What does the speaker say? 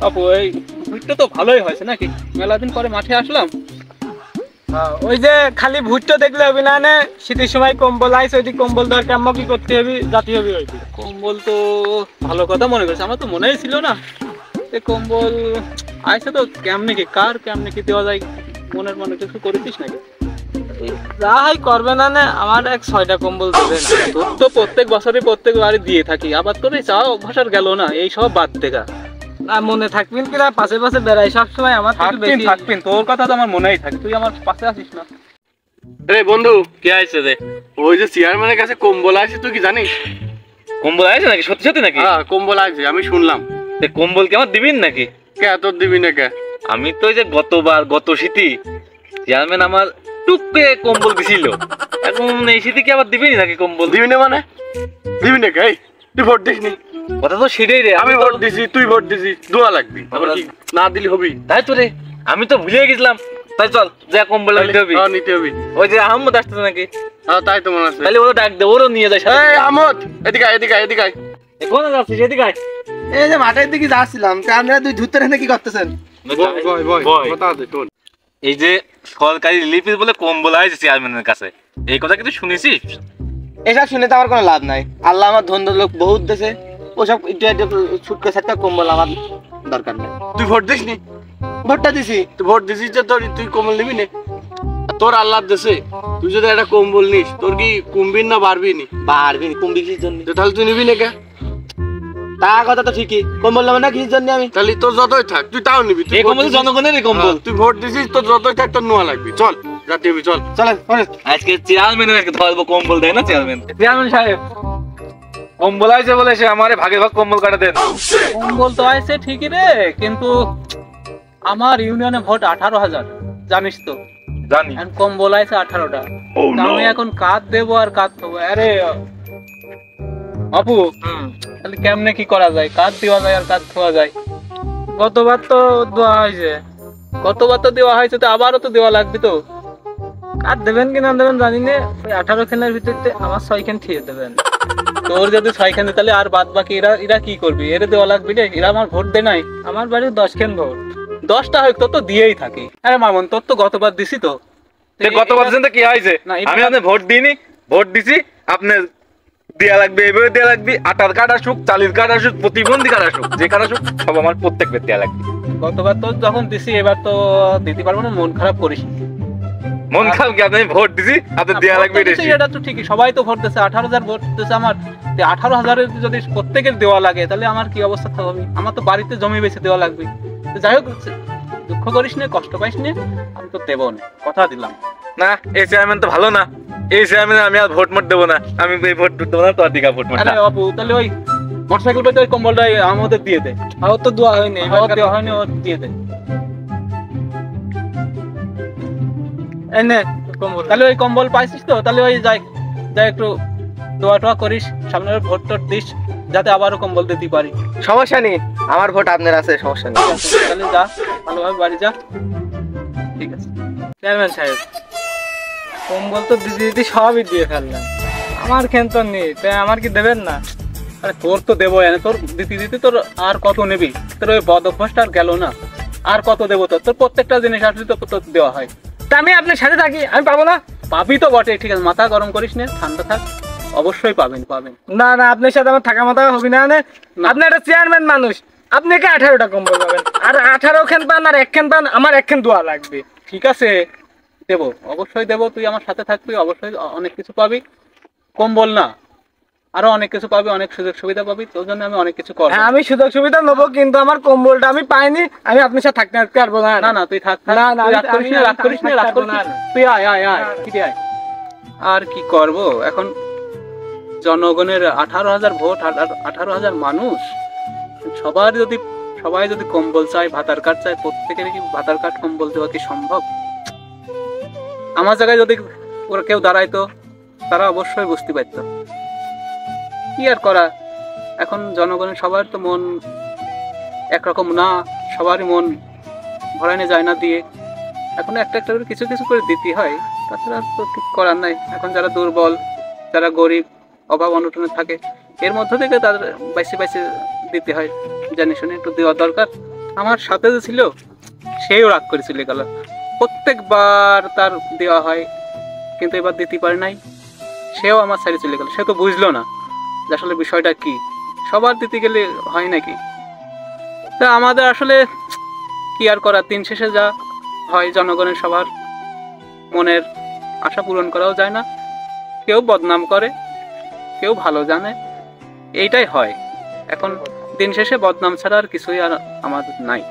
আপু এই ভুট্টা তো ভালোই হয়েছে নাকি? মেলা দিন পরে মাঠে আসলাম। ওই যে খালি ভুট্টা দেখলে হবে না, শীতের সময় কম্বল আইছে, ওই কম্বল দরকার আমাকে কি করতে হবে, জাতি হবে ওই কম্বল তো ভালো কথা মনে করছে, আমার তো মনেই ছিল না এই কম্বল আইছে। তো কেমনে কি দেওয়া যায়, মনের মনে কিছু করেছিস নাকি? যাই করবে না আমার 6টা কম্বল দেবে না। তোর তো প্রত্যেক বাড়ি দিয়ে থাকি, আবার তোর এই চাওয়া অভ্যাস গেল না, এই সব বাদ দেখা। না মনে থাকবেন কিনা, পাশে পাশে বেড়াই সবসময়, আমার থাকবেন তোর কথা তো আমার মনেই থাকে, তুই আমার পাশে আসিস না। রে বন্ধু কি আইছে রে? ওই যে চেয়ারম্যানের কাছে কম্বল আছে, তুই কি জানিস? কম্বল আছে নাকি? সত্যি সত্যি নাকি? হ্যাঁ কম্বল আছে, আমি শুনলাম। কম্বল কি আমার দিবিন নাকি? কে তোর দিবি না কে? আমি তো ওই যে গত শীতে চেয়ারম্যান আমার টুককে কম্বল দিছিল, এখন এই শীতে কি আবার দিবি নাকি কম্বল? দিবি না মানে দিবি না কে? তুই ভোট দিসনি? কথা তো সেটাই রে, আমি ভোট দিছি, তুই ভোট দিছি, দোয়া লাগবি, আবার কি না দিলি হবি? তাই তো রে, আমি তো ভুলে গেছিলাম। তাই চল যা কম্বল নিতে হবে। হ্যাঁ নিতে হবে। ওই যে আহমদ আসতেছে নাকি? হ্যাঁ তাই তো মনে আছে। তাহলে ওরা ডাক দে, ওরও নিয়ে যায়। এই আহমদ এদিকে আয়, এদিকে আয়, এদিকে আয়। কোথায় যাচ্ছিস? এদিকে আয়। এই যে মাঠের দিকে যাচ্ছিলাম, আপনারা দুই ধুতে রেখে কি করতেছেন? এই যে সরকারি রিলিফ বলে কম্বল আছে চেয়ারম্যানের কাছে, এই কথা কিন্তু শুনেছিস? এসব শুনে তো আমার কোনো লাভ নাই। আল্লাহ আমার ধন্য লোক বহুত দেশে, ওসব ছুটকে ছাটকা কম্বল আমার দরকার নেই। তুই ভোট দিসনি? ভোটটা দিছি। তুই ভোট দিছিস যে তুই কম্বল নিবি না? তোর আল্লাহর দেশে তুই যদি একটা কম্বল নিস, তোর কি কমবিন না বাড়বি নি? বাড়বি কুম্বি কিসের জন্য? তাহলে তুই নিবি না কে? তা কথা তো ঠিকই, কম্বল নেবো না কিসের জন্য আমি? তাহলে তোর যতই থাক তুই তাও নিবি। এই কম্বল জনগণের কম্বল। তুই ভোট দিছিস, তোর যতই থাক তোর নোয়া লাগবি। চল রাতে হবি, চল চলেন আজকে চেয়ারম্যানের আজকে ধরবো কম্বল দেয় না চেয়ারম্যান। চেয়ারম্যান সাহেব কম্বল আছে বলে সে আমারে ভাগে ভাগ কম্বল কাটা দেন। কম্বল তো আছে ঠিকই রে, কিন্তু আমার ইউনিয়নে ভোট 18,000, জানিস তো? জানি। কম্বল আছে 18টা, আমি এখন কাজ দেবো আর কাজ দেবো। আরে আপু তাহলে কেমনে কি করা যায়? কাজ দেওয়া যায় আর কাজ থোয়া যায়। গতবার তো দেওয়া হয়েছে, দেওয়া হয়েছে, তো আবারও তো দেওয়া লাগবে তো। আর দেবেন কি না দেবেন জানি না, ওই 18 খানের ভিতরে আমার 6 খান ঠিয়ে দেবেন। তোর যদি 6 খান তাহলে আর বাদ বাকি এরা কি করবি? এরা দেওয়া লাগবে রে, এরা আমার ভোট দেয় নাই। আমার বাড়ির 10 খান ভোট। 10টা হয় তোর তো দিয়েই থাকি। আরে মামুন তোর তো গতবার দিছি তো। গতবার দিন তো কি হয়েছে? আমি আপনি ভোট দিইনি, ভোট দিছি আপনার দেয়া লাগবে, এভাবে দেয়া লাগবে। আটার কার্ড আসুক, চালির কার্ড আসুক, প্রতিবন্ধী কার্ড আসুক, যে কার্ড আসুক সব আমার প্রত্যেকবার দেয়া লাগবে। গতবার তো যখন দিছি, এবার তো দিতে পারবো না। মন খারাপ করিস। মন খারাপ কি? আপনি ভোট দিছি, আপনার দেয়া লাগবে। এটা তো ঠিকই, সবাই তো ভোট দিচ্ছে, 18,000 ভোট দিচ্ছে আমার। 18,000-এর যদি প্রত্যেকের দেওয়া লাগে তাহলে আমার কি অবস্থা হবে? আমার তো বাড়িতে জমি বেশি দেওয়া লাগবে। যাই হোক, দুঃখ করিস না, কষ্ট পাইস না, আমি তো দেবো না, কথা দিলাম। না এই চেয়ারম্যান তো ভালো না, এই চেয়ারম্যান আমি আর ভোট দেবো না। আমি এই ভোট দেবো না, তোর দিকে ভোট। আরে বাবু তাহলে ওই মোটরসাইকেল পেতে ওই কম্বলটা আমাদের দিয়ে দে। আর তো দেওয়া হয়নি, দেওয়া হয়নি, ও দিয়ে দে। এনে তাহলে ওই কম্বল পাইছিস তো? তাহলে ওই যাই একটু দোয়া টোয়া করিস, সামনের ভোট টোট দিস, যাতে আবারও কম্বল দিতে পারি। সমস্যা নেই, আমার ভোট আপনার আছে, সমস্যা নেই। তাহলে যা, ভালোভাবে বাড়ি যা। ঠিক আছে। চেয়ারম্যান সাহেব কম্বল তো দিদি সবই দিয়ে ফেললেন, আমার খেন তো নেই, তাই আমার কি দেবেন না? আরে তোর তো দেবো, তোর দিতে তোর আর কত নেবি? তোর ওই বদ অভ্যাসটা আর গেল না, আর কত দেবো? তোর প্রত্যেকটা জিনিস আসলে তো দেওয়া হয়। তা আমি আপনার সাথে থাকি, আমি পাবো না? পাবি তো বটে, ঠিক আছে, মাথা গরম করিস না, ঠান্ডা থাক, অবশ্যই পাবেন। না আপনার সাথে আমার থাকা মাথা হবে না। আপনি একটা চেয়ারম্যান মানুষ, আপনি কি 18টা কম্বল পাবেন? আর 18 খান পান আর 1 খান পান, আমার 1 খান দোয়া লাগবে। ঠিক আছে, দেবো, অবশ্যই দেবো। তুই আমার সাথে থাকবি, অবশ্যই অনেক কিছু পাবি। কম্বল না, আরো অনেক কিছু পাবি, অনেক সুযোগ সুবিধা পাবি, তোর জন্য আমি অনেক কিছু করব। হ্যাঁ আমি সুযোগ সুবিধা নেবো, কিন্তু আমার কম্বলটা আমি পাইনি, আমি আপনার সাথে থাকতে পারবো না। না তুই থাক, রাগ করিস না, তুই আয় কি আয়। আর কি করব এখন? জনগণের 18,000 ভোট, 18,000 মানুষ, সবাই যদি কম্বল চায়, ভাতার কার্ড চায়, প্রত্যেকের কি ভাতার কার্ড কম্বল দেওয়া কি সম্ভব? আমার জায়গায় যদি ওরা কেউ দাঁড়াইতো, তারা অবশ্যই বুঝতে পারতো। কি আর করা, এখন জনগণের সবার তো মন একরকম না, সবারই মন ভরানো যায় না দিয়ে। এখন একটা করে কিছু করে দিতে হয়, তাছাড়া তো ঠিক করার নাই। এখন যারা দুর্বল, যারা গরিব, অভাব অনটনে থাকে, এর মধ্য থেকে তাদের বাইসে দিতে হয়, জানি শুনে একটু দেওয়া দরকার। আমার সাথে যে ছিল সেও রাগ করে চলে গেল। প্রত্যেকবার তার দেওয়া হয়, কিন্তু এবার দিতে পারে নাই। সেও আমার সাইডে চলে গেল। সে তো বুঝলো না যে আসলে বিষয়টা কি, সবার দিতে গেলে হয় নাকি। তা আমাদের আসলে কি আর করার, দিন শেষে যা হয় জনগণের সবার মনের আশা পূরণ করাও যায় না। কেউ বদনাম করে, কেউ ভালো জানে, এইটাই হয়। এখন দিন শেষে বদনাম ছাড়া আর কিছুই আর আমাদের নাই।